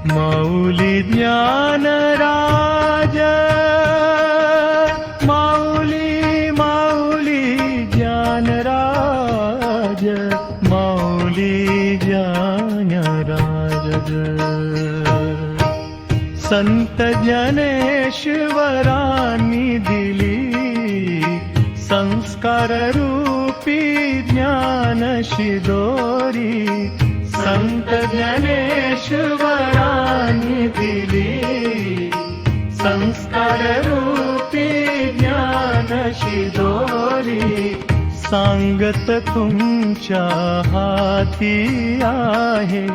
माऊली ज्ञानराज, माऊली माऊली ज्ञानराज, माऊली ज्ञानराज। संत ज्ञानेश्वरांनी दिली संस्कार रूपी ज्ञान शिदोरी, संत ज्ञानेश्वरांनी दिली संस्कार रूपी ज्ञान शिदोरी। सांगत तुमच्या हाती आहे,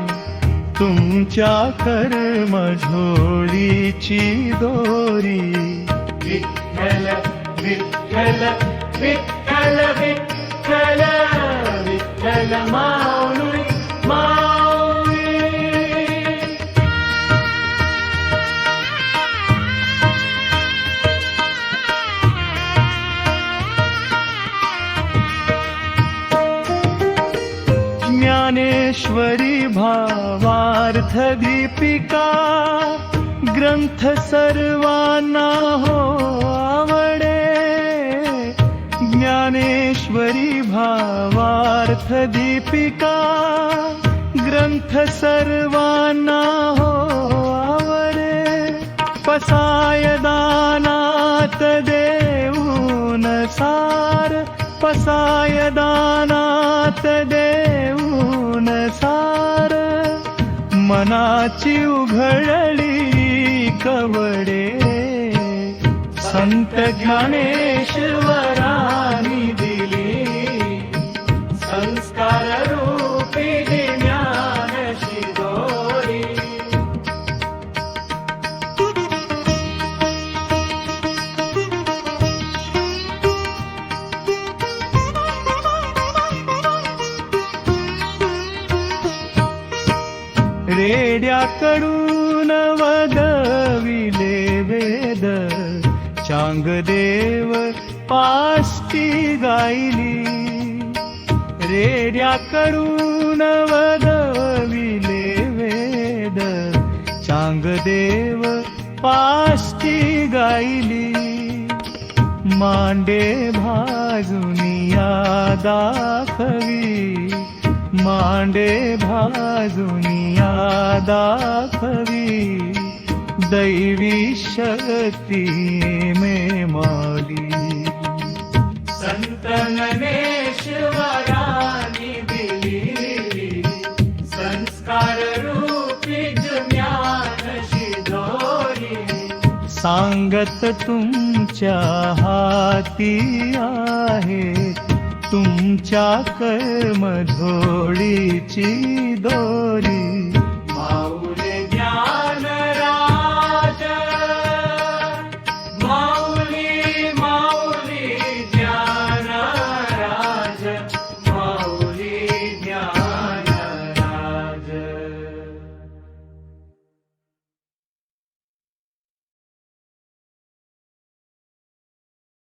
तुमच्या कर्म झोळीची दोरी। विठ्ठल विठ्ठल विठ्ठल विठ्ठल विठ्ठल माऊली माऊली। ज्ञानेश्वरी भावार्थ दीपिका ग्रंथ सर्वांना हो आवडे। ज्ञानेश्वरी भावार्थ दीपिका ग्रंथ सर्वांना हो आवडे। पसायदानात देऊन सार, पसायदानात देऊन सार। मनाची उघडली कवडे, संत ज्ञानेश्वरांनी दिली संस्कार रूपी ज्ञान शिदोरी। रेड्याकडून वदविले वेद, चांगदेव पास्ती गायली। रेड्याकडून वदविले वेद, चांगदेव पास्ती गायली। मांडे भाजुनिया दाखवी, मांडे भाजुनिया दाखवी। दैवी शक्ती में माली, संत ज्ञानेश्वरांनी दिली संस्कार रूपी ज्ञान शिदोरी। सांगत तुमच्या हाती आहे, तुमच्या कर्म झोळीची दोरी।